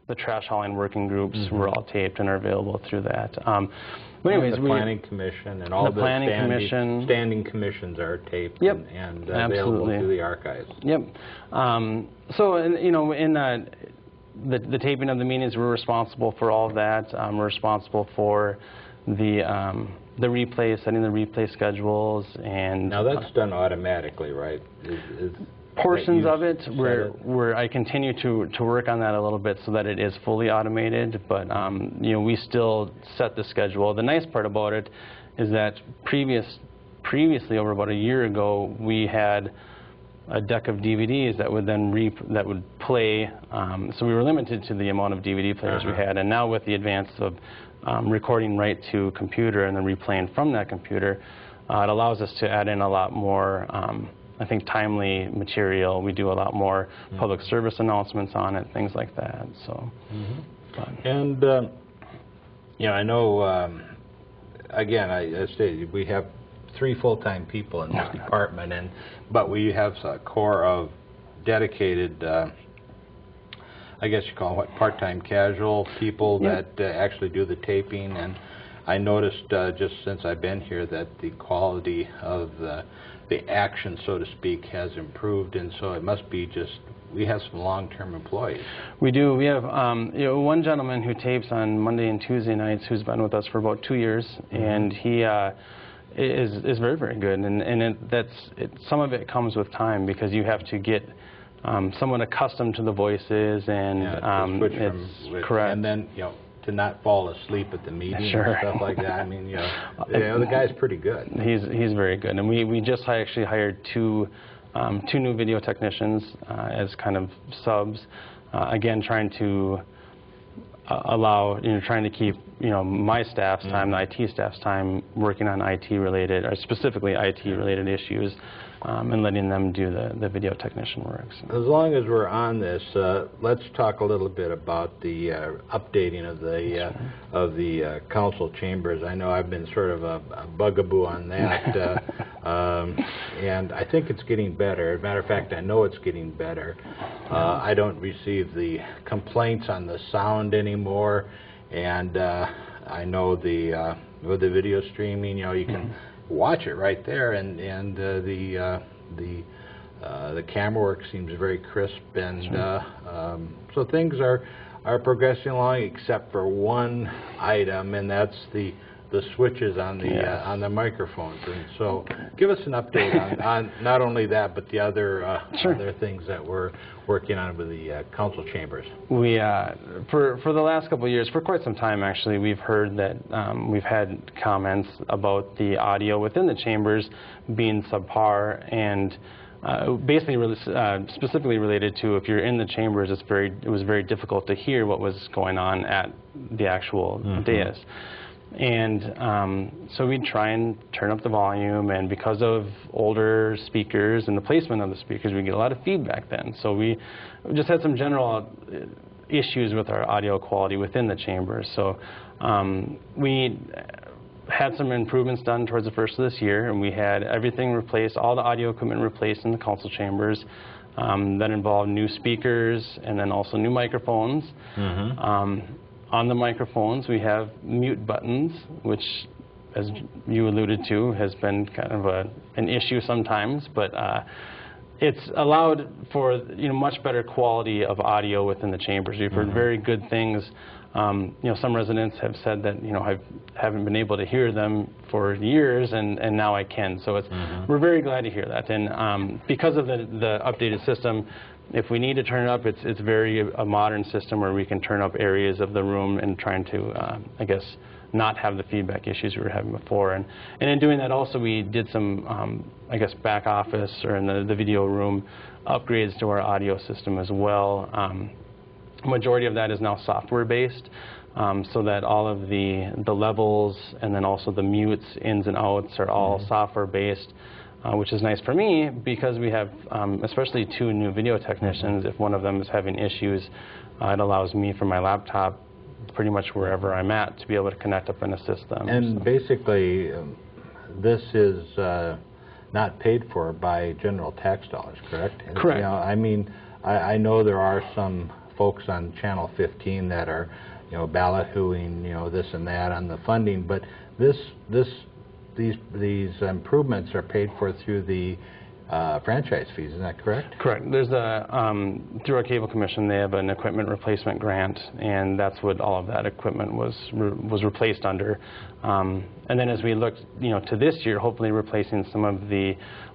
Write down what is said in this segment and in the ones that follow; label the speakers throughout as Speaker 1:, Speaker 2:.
Speaker 1: the trash hauling working groups were all taped and are available through that. But anyways,
Speaker 2: the Planning Commission and all the standing commissions are taped and available through the archives.
Speaker 1: Yep. So, you know, in the taping of the meetings, we're responsible for all of that. We're responsible for the replay, setting the replay schedules, and
Speaker 2: now that's done automatically, right?
Speaker 1: Portions of it, where I continue to work on that a little bit so that it is fully automated, but you know, we still set the schedule. The nice part about it is that previously, over about a year ago, we had a deck of DVDs that would then play. So we were limited to the amount of DVD players we had, and now with the advance of recording right to computer and then replaying from that computer, it allows us to add in a lot more, I think, timely material. We do a lot more public service announcements on it, things like that. So,
Speaker 2: and you know, I know. Again, I stated we have 3 full-time people in this department, but we have a core of dedicated, I guess you call them part-time casual people that actually do the taping. And I noticed just since I've been here that the quality of the action, so to speak, has improved, and so it must be just we have some long-term employees.
Speaker 1: We do. We have you know, one gentleman who tapes on Monday and Tuesday nights who's been with us for about 2 years, and he is very, very good. And some of it comes with time because you have to get somewhat accustomed to the voices, and it's correct.
Speaker 2: And then, you know, to not fall asleep at the meeting and stuff like that. I mean, you know, the guy's pretty good.
Speaker 1: He's very good, and we just actually hired two new video technicians as kind of subs. Again, trying to trying to keep, you know, my staff's time, the IT staff's time, working on IT-related, or specifically IT-related issues, and letting them do the video technician work. So.
Speaker 2: As long as we're on this, let's talk a little bit about the updating of the council chambers. I know I've been sort of a bugaboo on that, and I think it's getting better. As a matter of fact, I know it's getting better. I don't receive the complaints on the sound anymore, and I know with the video streaming, you know, you can watch it right there, and the camera work seems very crisp, and so things are progressing along, except for one item, and that's the switches on the microphones. And so, give us an update on not only that, but the other things that we're working on with the council chambers.
Speaker 1: We for the last couple of years, for quite some time actually, we've heard that we've had comments about the audio within the chambers being subpar, and basically specifically related to if you're in the chambers, it was very difficult to hear what was going on at the actual dais. And so we'd try and turn up the volume, and because of older speakers and the placement of the speakers, we get a lot of feedback then. So we just had some general issues with our audio quality within the chambers. So we had some improvements done towards the first of this year, and we had everything replaced, all the audio equipment replaced in the council chambers. That involved new speakers and then also new microphones. On the microphones, we have mute buttons, which, as you alluded to, has been kind of an issue sometimes, but it's allowed for, you know, much better quality of audio within the chambers. We've heard very good things. You know, some residents have said that, you know, I haven't been able to hear them for years, and now I can. So it's we're very glad to hear that. And because of the updated system, if we need to turn it up, it's very a modern system where we can turn up areas of the room and trying to, I guess, not have the feedback issues we were having before. And in doing that also, we did some, I guess, back office or in the video room upgrades to our audio system as well. Majority of that is now software-based, so that all of the levels and then also the mutes, ins and outs are all software-based. Which is nice for me because we have especially 2 new video technicians. If one of them is having issues, it allows me from my laptop pretty much wherever I'm at to be able to connect up in a system.
Speaker 2: And basically, this is not paid for by general tax dollars, correct?
Speaker 1: Correct.
Speaker 2: You know, I mean, I know there are some folks on Channel 15 that are, ballyhooing, this and that on the funding, but these improvements are paid for through the franchise fees. Isn't that correct?
Speaker 1: Correct. There's through our Cable Commission, they have an equipment replacement grant, and that's what all of that equipment was replaced under. And then as we look, to this year, hopefully replacing some of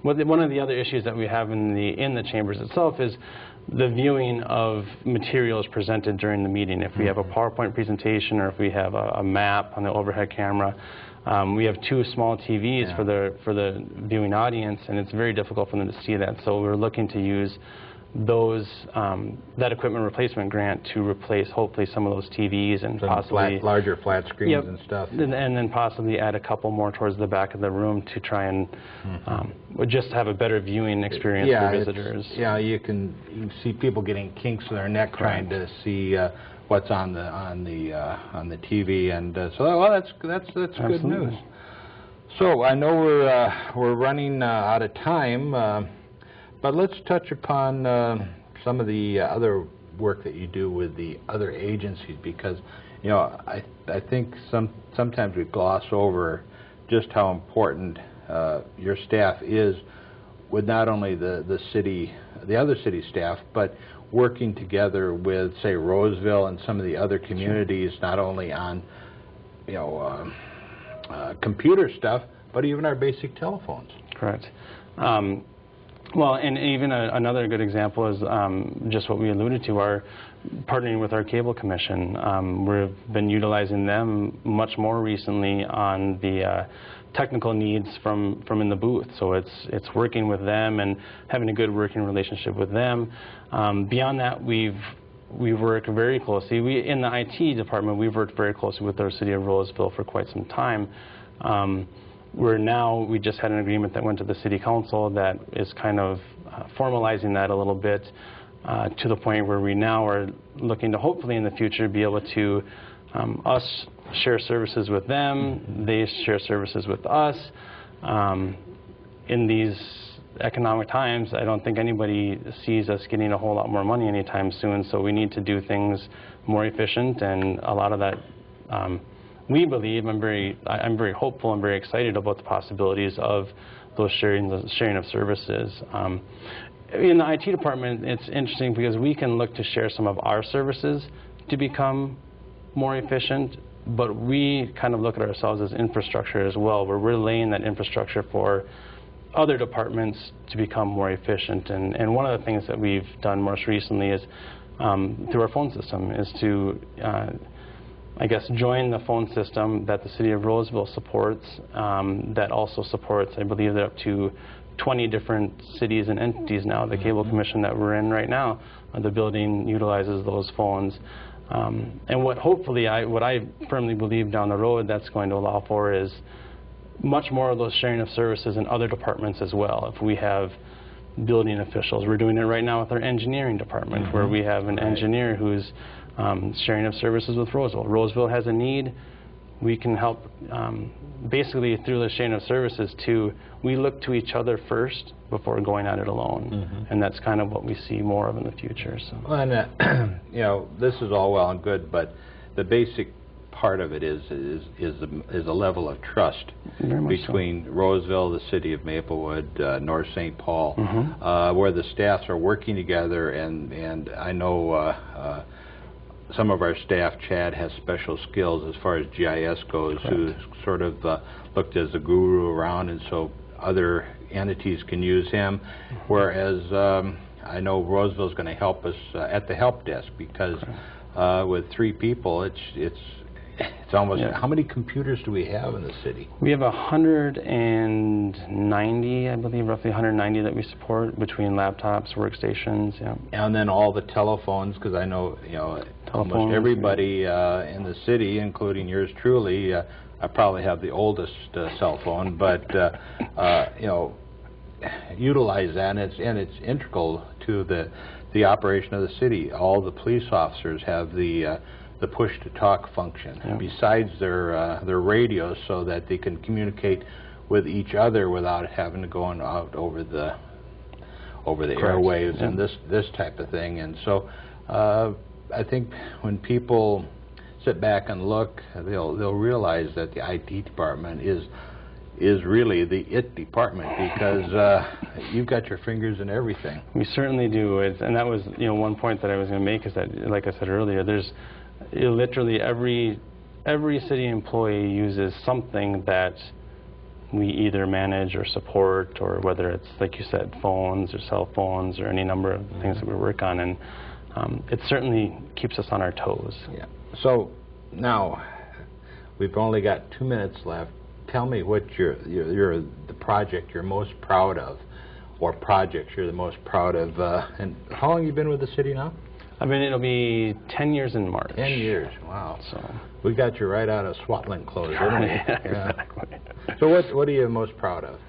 Speaker 1: one of the other issues that we have in the chambers itself is the viewing of materials presented during the meeting. If we have a PowerPoint presentation, or if we have a map on the overhead camera, we have 2 small TVs for the viewing audience, and it's very difficult for them to see that. So we're looking to use that equipment replacement grant to replace hopefully some of those TVs and possibly
Speaker 2: larger flat screens and stuff.
Speaker 1: And then possibly add a couple more towards the back of the room to try and just have a better viewing experience for visitors.
Speaker 2: Yeah, you can see people getting kinks in their neck trying to see what's on the TV, and so that's good news. So I know we're running out of time. But let's touch upon some of the other work that you do with the other agencies, because I think sometimes we gloss over just how important your staff is with not only the other city staff, but working together with, say, Roseville and some of the other communities, not only on computer stuff, but even our basic telephones.
Speaker 1: Correct. Well, and even another good example is just what we alluded to, our partnering with our Cable Commission. We've been utilizing them much more recently on the technical needs from in the booth. So it's working with them and having a good working relationship with them. Beyond that, we work very closely. In the IT department, we've worked very closely with our City of Roseville for quite some time. We just had an agreement that went to the City Council that is kind of formalizing that a little bit to the point where we now are looking to hopefully in the future be able to us share services with them, they share services with us. In these economic times, I don't think anybody sees us getting a whole lot more money anytime soon, so we need to do things more efficient, and a lot of that we believe, I'm very hopeful and very excited about the possibilities of those sharing of services. In the IT department, it's interesting because we can look to share some of our services to become more efficient, but we kind of look at ourselves as infrastructure as well, where we're laying that infrastructure for other departments to become more efficient. And one of the things that we've done most recently is through our phone system is to join the phone system that the City of Roseville supports, that also supports, I believe, they're up to 20 different cities and entities now. The Cable Commission that we're in right now, the building utilizes those phones. And what I firmly believe down the road that's going to allow for is much more of those sharing of services in other departments as well. If we have building officials, we're doing it right now with our engineering department, where we have an engineer who's sharing of services with Roseville. Roseville has a need. We can help basically through the sharing of services too. We look to each other first before going at it alone, and that's kind of what we see more of in the future. So.
Speaker 2: Well, and this is all well and good, but the basic part of it is a level of trust between Roseville, the City of Maplewood, North St. Paul, where the staffs are working together, and I know. Some of our staff, Chad, has special skills as far as GIS goes, who sort of looked as a guru around, and so other entities can use him. Whereas I know Roseville's going to help us at the help desk, because with 3 people, it's almost. How many computers do we have in the city?
Speaker 1: We have 190, I believe, roughly 190 that we support between laptops, workstations. Yeah.
Speaker 2: And then all the telephones, because I know almost everybody in the city, including yours truly. I probably have the oldest cell phone, but utilize that, and it's integral to the operation of the city. All the police officers have the push-to-talk function, besides their radios, so that they can communicate with each other without having to go out over the airwaves and this type of thing. And so I think when people sit back and look, they'll realize that the IT department is really the it department, because you've got your fingers in everything.
Speaker 1: We certainly do, and that was one point that I was going to make, is that, like I said earlier, there's literally every city employee uses something that we either manage or support, or whether it's, like you said, phones or cell phones or any number of things that we work on, and it certainly keeps us on our toes.
Speaker 2: Yeah. So now we've only got 2 minutes left. Tell me what the project you're most proud of, or projects you're the most proud of. And how long have you been with the city now?
Speaker 1: It'll be 10 years in March.
Speaker 2: 10 years, wow.
Speaker 1: So
Speaker 2: we got you right out of swaddling clothes, didn't we?
Speaker 1: Yeah, exactly.
Speaker 2: So what are you most proud of?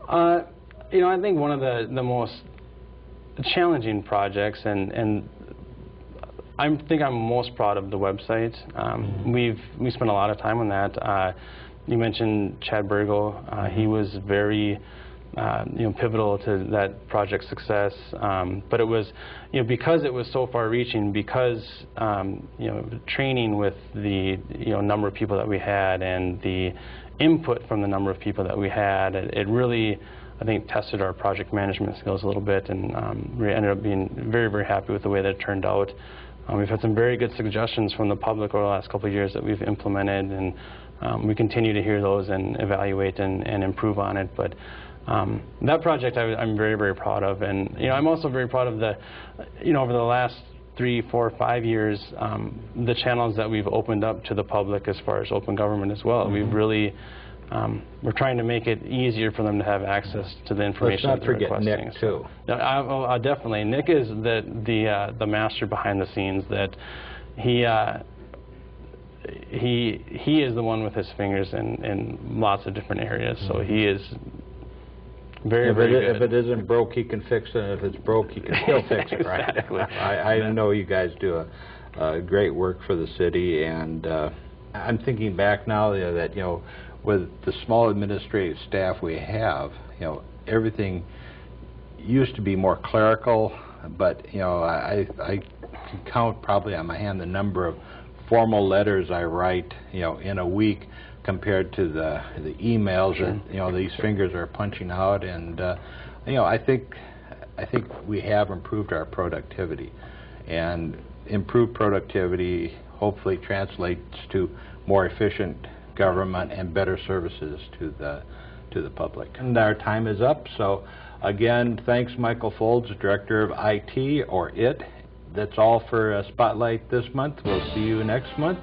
Speaker 1: I think one of the most challenging projects, and I think I'm most proud of the website. We spent a lot of time on that. You mentioned Chad Burgo. He was very pivotal to that project's success. But it was, because it was so far-reaching, because training with the number of people that we had and the input from the number of people that we had, it really, I think, tested our project management skills a little bit, and we ended up being very, very happy with the way that it turned out. We've had some very good suggestions from the public over the last couple of years that we've implemented, and we continue to hear those and evaluate and improve on it. But that project I'm very, very proud of, and I'm also very proud of the, over the last 3, 4, 5 years, the channels that we've opened up to the public as far as open government as well. We've really, we're trying to make it easier for them to have access to the information that they're requesting.
Speaker 2: Let's not forget Nick, too.
Speaker 1: Definitely. Nick is the master behind the scenes. That he is the one with his fingers in lots of different areas. So he is very, very good.
Speaker 2: If it isn't broke, he can fix it. And if it's broke, he can still fix it, right?
Speaker 1: Exactly.
Speaker 2: I know you guys do a great work for the city, and I'm thinking back now that with the small administrative staff we have, everything used to be more clerical, but I can count probably on my hand the number of formal letters I write in a week compared to the emails that these fingers are punching out, and I think we have improved our productivity, and improved productivity hopefully translates to more efficient government and better services to the public. And our time is up, so again, thanks Michael Folds, Director of IT, or IT. That's all for Spotlight this month. We'll see you next month.